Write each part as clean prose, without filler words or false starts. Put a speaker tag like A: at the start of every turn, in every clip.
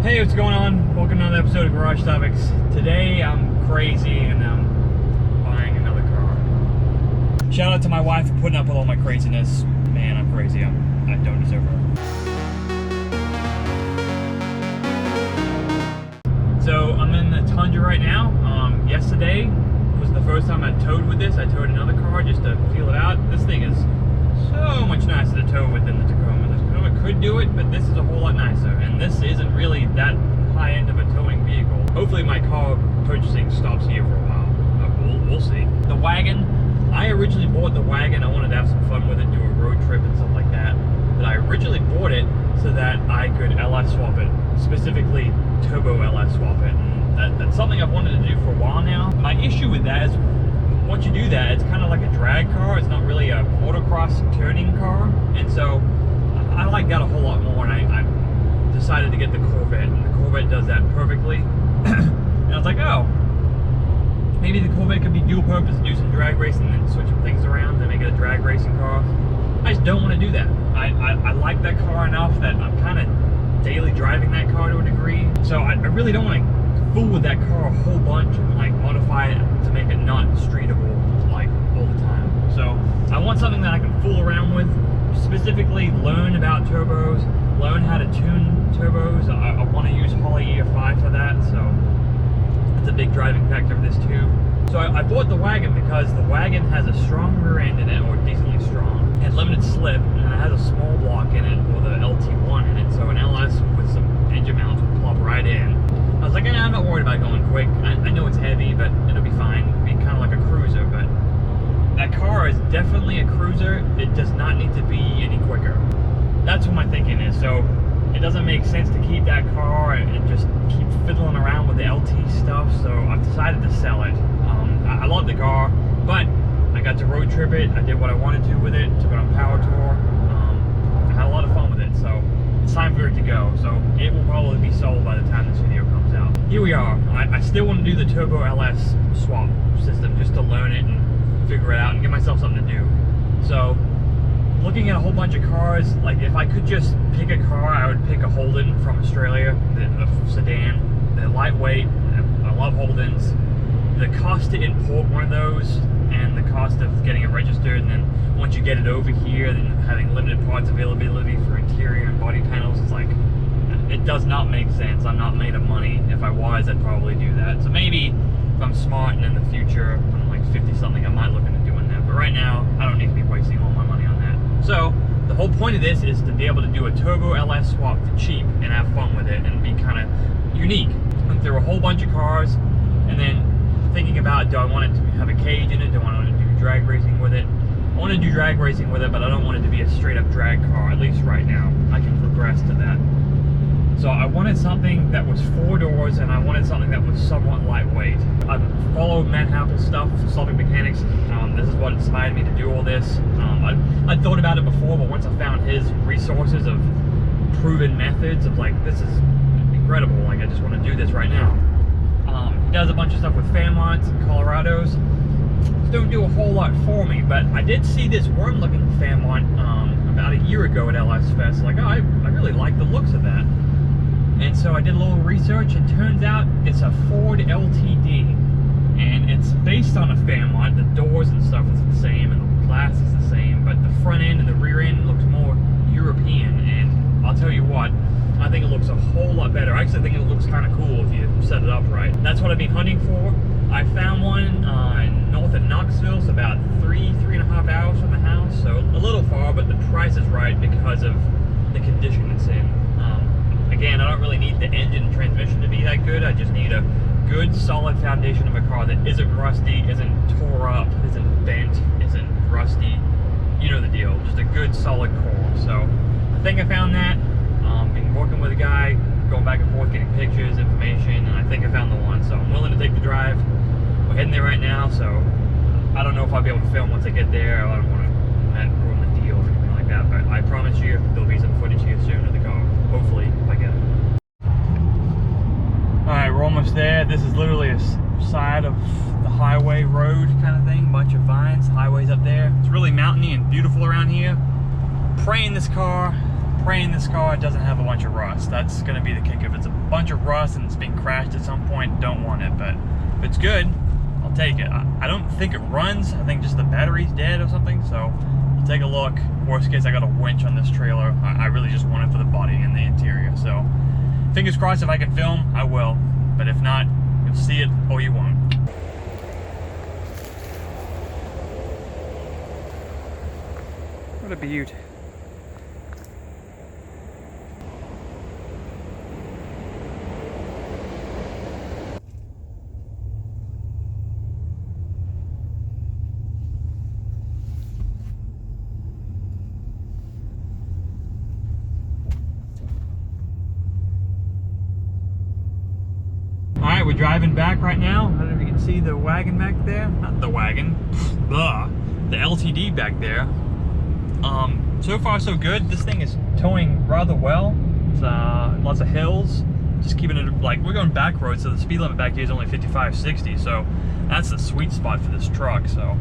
A: Hey, what's going on? Welcome to another episode of Garage Topics. Today I'm crazy and I'm buying another car. Shout out to my wife for putting up with all my craziness. Man, I'm crazy. I don't deserve her. So I'm in the Tundra right now. Yesterday was the first time I towed with this. I towed another car just to feel it out. This thing is so much nicer to tow with than the Tacoma. The Tacoma could do it, but this is a whole lot nicer. And this isn't really that high end of a towing vehicle. Hopefully my car purchasing stops here for a while. We'll see. The wagon, I originally bought the wagon. I wanted to have some fun with it, do a road trip and stuff like that. But I originally bought it so that I could LS swap it, specifically turbo LS swap it. And that's something I've wanted to do for a while now. My issue with that is once you do that, it's kind of like a drag car. It's not really a motocross turning car. And so I like that a whole lot more. And I decided to get the Corvette. And the Corvette does that perfectly. And I was like, oh, maybe the Corvette could be dual purpose, do some drag racing and then switch some things around and make it a drag racing car. I just don't want to do that. I like that car enough that I'm kind of daily driving that car to a degree. So I really don't want to fool with that car a whole bunch and like modify it to make it not streetable like all the time. So I want something that I can fool around with, specifically learn about turbos, learn how to tune turbos. I want to use Holley EF5 for that, so it's a big driving factor of this too. So I bought the wagon because the wagon has a strong rear end in it, or decently strong, and limited slip, and it has a small block in it, or the LT1 in it, so an LS with some engine mounts would plop right in. I was like, I'm not worried about going quick. I know it's heavy, but it'll be fine. It'll be kind of like a cruiser, but that car is definitely a cruiser. It does not need to be any quicker. That's what my thinking is. So it doesn't make sense to keep that car and just keep fiddling around with the LT stuff. So I've decided to sell it. I love the car, but I got to road trip it. I did what I wanted to with it. Took it on power tour. I had a lot of fun with it. So it's time for it to go. So it will probably be sold by the time this video comes out. Here we are. I still want to do the turbo LS swap system just to learn it and figure it out and give myself something to do. So looking at a whole bunch of cars, like if I could just pick a car, I would pick a Holden from Australia, the sedan. They're lightweight. I love Holdens. The cost to import one of those and the cost of getting it registered, and then once you get it over here, then having limited parts availability for interior and body panels, it's like, it does not make sense. I'm not made of money. If I was, I'd probably do that. So maybe if I'm smart and in the future, I'm like 50 something, I might look into doing that. But right now, I don't need to be wasting all my money on that. So the whole point of this is to be able to do a turbo LS swap for cheap and have fun with it and be kind of unique. Went through a whole bunch of cars and then thinking about, do I want it to have a cage in it? Do I want to do drag racing with it? I want to do drag racing with it, but I don't want it to be a straight up drag car, at least right now. I can progress to that. So I wanted something that was 4 doors, and I wanted something that was somewhat lightweight. I've followed Matt Happel's stuff, Solving Mechanics. This is what inspired me to do all this. I'd thought about it before, but once I found his resources of proven methods of like, this is incredible, like I just want to do this right now. He does a bunch of stuff with Fairmonts and Colorados. Don't do a whole lot for me, but I did see this worm-looking Fairmont about a year ago at LS Fest. Like, oh, I really like the looks of that. And so I did a little research, and turns out it's a Ford LTD. And it's based on a Fairmont. The doors and stuff is the same, and the glass is the same, but the front end and the rear end looks more European. And I'll tell you what, I think it looks a whole lot better. I actually think it looks kind of cool if you set it up right. That's what I've been hunting for. I found one north of Knoxville, so about 3.5 hours from the house. So a little far, but the price is right because of the condition it's in. Again, I don't really need the engine and transmission to be that good. I just need a good, solid foundation of a car that isn't rusty, isn't tore up, isn't bent, isn't rusty. You know the deal. Just a good, solid core. So I think I found that. Been working with a guy, going back and forth, getting pictures, information, and I think I found the one. So I'm willing to take the drive. We're heading there right now, so I don't know if I'll be able to film once I get there. I don't want to ruin the deal or anything like that, but I promise you there'll be some footage here soon of the car. Hopefully, if I get it. Alright, we're almost there. This is literally a side of the highway road kind of thing. Bunch of vines, highways up there. It's really mountainy and beautiful around here. Praying this car praying this car doesn't have a bunch of rust. That's gonna be the kick. If it's a bunch of rust and it's being crashed at some point, don't want it. But if it's good, I'll take it. I don't think it runs. I think just the battery's dead or something. So we'll take a look. Worst case, I got a winch on this trailer. I really just want it for the body and the interior. So fingers crossed, if I can film, I will. But if not, you'll see it or you won't. What a beaut. Alright, we're driving back right now. I don't know if you can see the wagon back there. Not the wagon. Blah. The LTD back there. So far so good. This thing is towing rather well. It's lots of hills. Just keeping it, like, we're going back roads, so the speed limit back here is only 55, 60. So that's the sweet spot for this truck. So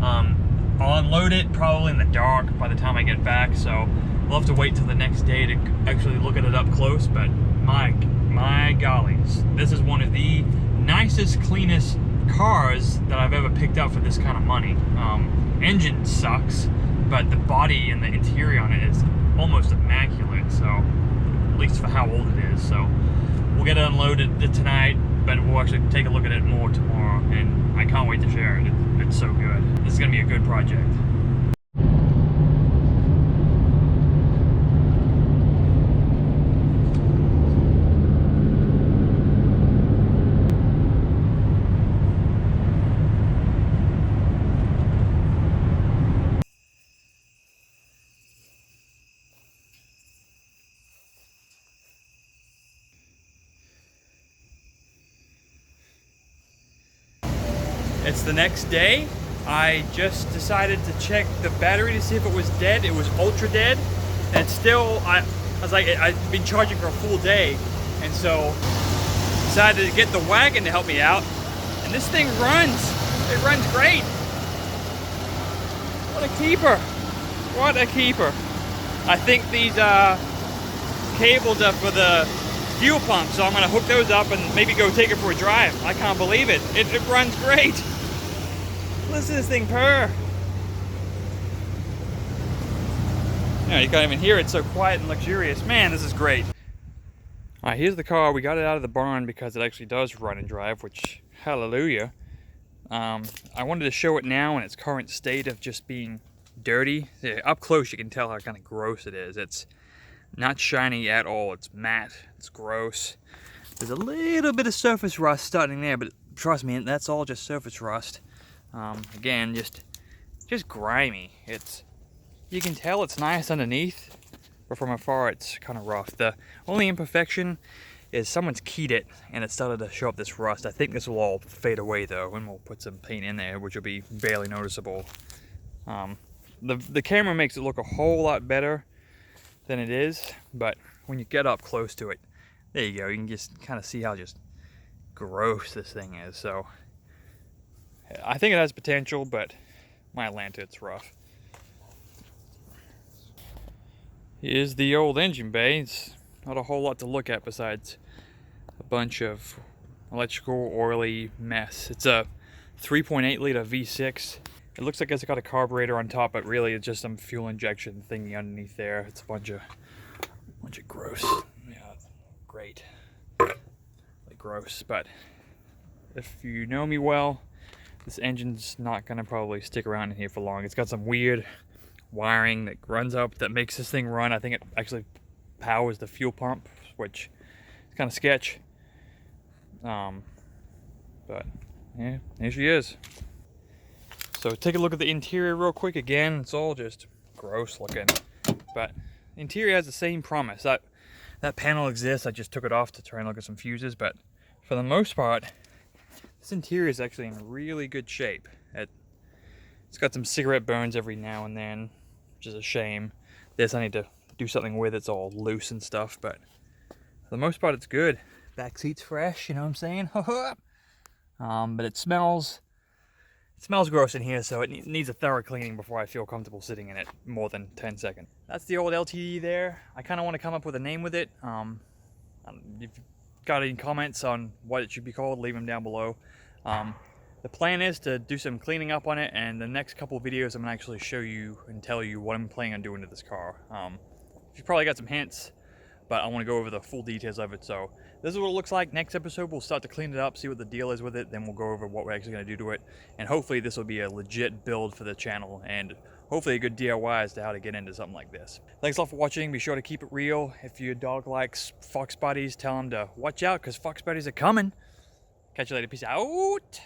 A: I'll unload it probably in the dark by the time I get back. So we'll have to wait till the next day to actually look at it up close. But my gollies, this is one of the nicest, cleanest cars that I've ever picked up for this kind of money. Engine sucks, but the body and the interior on it is almost immaculate, so at least for how old it is. So we'll get it unloaded tonight, but we'll actually take a look at it more tomorrow, and I can't wait to share it. It's so good. This is gonna be a good project. It's the next day. I just decided to check the battery to see if it was dead. It was ultra dead, and it's still, I was like, I've been charging for a full day, and so decided to get the wagon to help me out, and this thing runs. It runs great. What a keeper. What a keeper. I think these cables are for the fuel pump, so I'm gonna hook those up and maybe go take it for a drive. I can't believe it. It runs great. Listen to this thing purr. Yeah, you can't even hear it, so quiet and luxurious. Man, this is great. All right, here's the car. We got it out of the barn because it actually does run and drive, which, hallelujah. I wanted to show it now in its current state of just being dirty. Yeah, up close, you can tell how kind of gross it is. It's not shiny at all. It's matte. It's gross. There's a little bit of surface rust starting there, but trust me, that's all just surface rust. Again, just grimy. You can tell it's nice underneath, but from afar it's kind of rough. The only imperfection is someone's keyed it and it started to show up this rust. I think this will all fade away though, and we'll put some paint in there, which will be barely noticeable. The camera makes it look a whole lot better than it is, but when you get up close to it, there you go. You can just kind of see how just gross this thing is. So I think it has potential, but my Atlanta, it's rough. Here's the old engine bay. It's not a whole lot to look at besides a bunch of electrical oily mess. It's a 3.8 liter V6. It looks like it's got a carburetor on top, but really it's just some fuel injection thingy underneath there. It's a bunch of gross. Yeah, great. Like gross, but if you know me well, this engine's not gonna probably stick around in here for long. It's got some weird wiring that runs up that makes this thing run. I think it actually powers the fuel pump, which is kind of sketch. But yeah, here she is. So take a look at the interior real quick. Again, it's all just gross looking, but the interior has the same promise. That panel exists. I just took it off to try and look at some fuses, but for the most part, this interior is actually in really good shape. It's got some cigarette burns every now and then, which is a shame. This I need to do something with. It's all loose and stuff, but for the most part, it's good. Back seat's fresh, you know what I'm saying? But it smells It smells gross in here, so it needs a thorough cleaning before I feel comfortable sitting in it more than 10 seconds. That's the old LTD there. I kind of want to come up with a name with it. If you've got any comments on what it should be called, leave them down below. The plan is to do some cleaning up on it, and the next couple of videos I'm going to actually show you and tell you what I'm planning on doing to this car. You've probably got some hints, but I want to go over the full details of it. So this is what it looks like. Next episode, we'll start to clean it up, see what the deal is with it. Then we'll go over what we're actually going to do to it. And hopefully this will be a legit build for the channel, and hopefully a good DIY as to how to get into something like this. Thanks a lot for watching. Be sure to keep it real. If your dog likes Foxbodies, tell him to watch out, because Foxbodies are coming. Catch you later. Peace out.